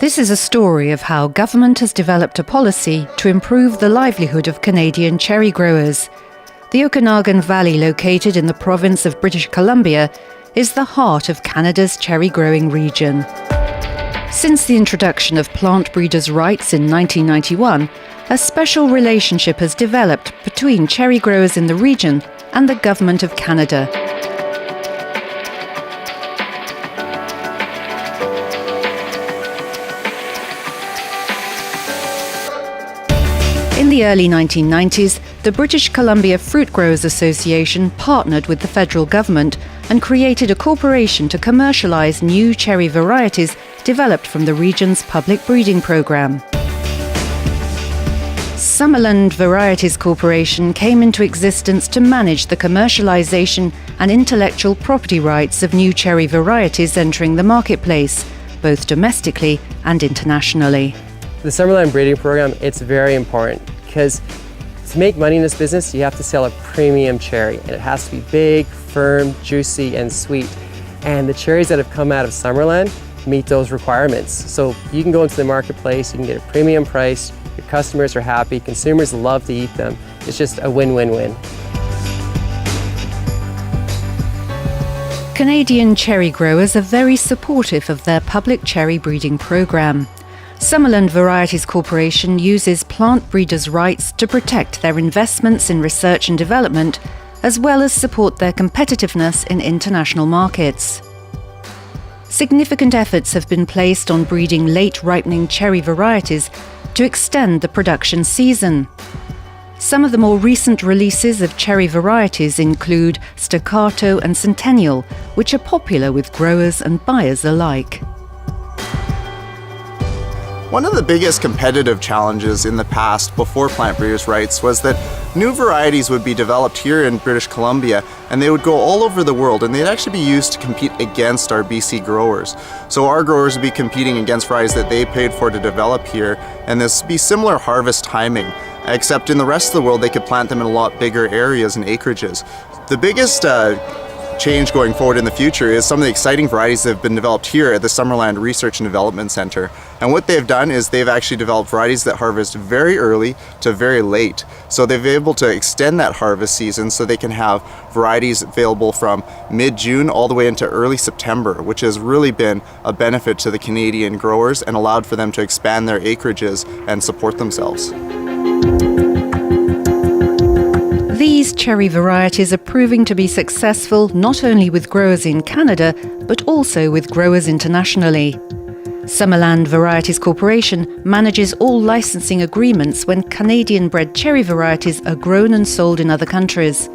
This is a story of how government has developed a policy to improve the livelihood of Canadian cherry growers. The Okanagan Valley, located in the province of British Columbia, is the heart of Canada's cherry growing region. Since the introduction of plant breeders' rights in 1991, a special relationship has developed between cherry growers in the region and the Government of Canada. In the early 1990s, the British Columbia Fruit Growers Association partnered with the federal government and created a corporation to commercialise new cherry varieties developed from the region's public breeding programme. Summerland Varieties Corporation came into existence to manage the commercialisation and intellectual property rights of new cherry varieties entering the marketplace, both domestically and internationally. The Summerland breeding program, it's very important because to make money in this business, you have to sell a premium cherry, and it has to be big, firm, juicy, and sweet. And the cherries that have come out of Summerland meet those requirements. So you can go into the marketplace, you can get a premium price, your customers are happy, consumers love to eat them. It's just a win-win-win. Canadian cherry growers are very supportive of their public cherry breeding program. Summerland Varieties Corporation uses plant breeders' rights to protect their investments in research and development, as well as support their competitiveness in international markets. Significant efforts have been placed on breeding late-ripening cherry varieties to extend the production season. Some of the more recent releases of cherry varieties include Staccato and Centennial, which are popular with growers and buyers alike. One of the biggest competitive challenges in the past before plant breeders' rights was that new varieties would be developed here in British Columbia, and they would go all over the world, and they'd actually be used to compete against our BC growers. So our growers would be competing against varieties that they paid for to develop here, and this would be similar harvest timing, except in the rest of the world they could plant them in a lot bigger areas and acreages. The biggest change going forward in the future is some of the exciting varieties that have been developed here at the Summerland Research and Development Centre. And what they've done is they've actually developed varieties that harvest very early to very late. So they've been able to extend that harvest season so they can have varieties available from mid-June all the way into early September, which has really been a benefit to the Canadian growers and allowed for them to expand their acreages and support themselves. These cherry varieties are proving to be successful not only with growers in Canada, but also with growers internationally. Summerland Varieties Corporation manages all licensing agreements when Canadian-bred cherry varieties are grown and sold in other countries.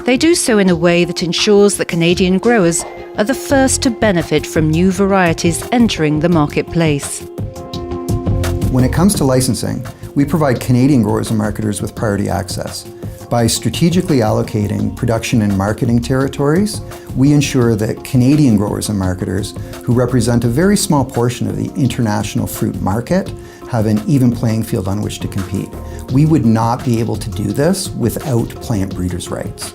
They do so in a way that ensures that Canadian growers are the first to benefit from new varieties entering the marketplace. When it comes to licensing, we provide Canadian growers and marketers with priority access. By strategically allocating production and marketing territories, we ensure that Canadian growers and marketers, who represent a very small portion of the international fruit market, have an even playing field on which to compete. We would not be able to do this without plant breeders' rights.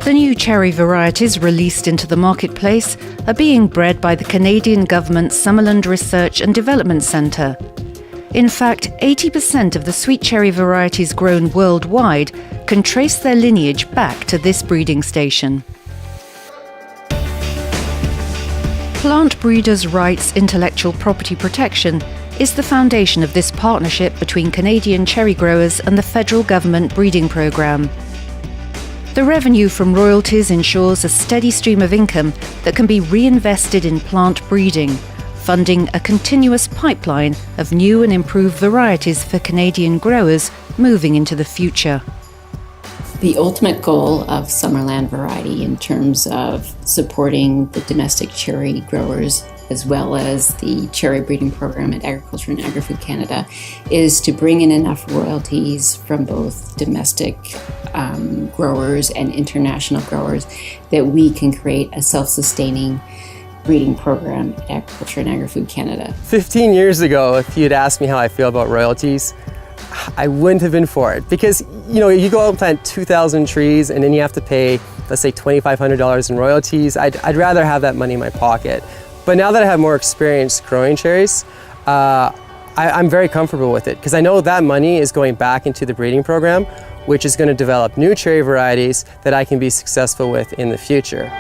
The new cherry varieties released into the marketplace are being bred by the Canadian government's Summerland Research and Development Centre. In fact, 80% of the sweet cherry varieties grown worldwide can trace their lineage back to this breeding station. Plant breeders' rights intellectual property protection is the foundation of this partnership between Canadian cherry growers and the federal government breeding program. The revenue from royalties ensures a steady stream of income that can be reinvested in plant breeding, funding a continuous pipeline of new and improved varieties for Canadian growers moving into the future. The ultimate goal of Summerland Variety in terms of supporting the domestic cherry growers as well as the cherry breeding program at Agriculture and Agri-Food Canada is to bring in enough royalties from both domestic growers and international growers that we can create a self-sustaining breeding program at Agriculture and Agri-Food Canada. 15 years ago, if you'd asked me how I feel about royalties, I wouldn't have been for it because, you go out and plant 2,000 trees and then you have to pay, let's say $2,500 in royalties. I'd rather have that money in my pocket. But now that I have more experience growing cherries, I'm very comfortable with it because I know that money is going back into the breeding program, which is going to develop new cherry varieties that I can be successful with in the future.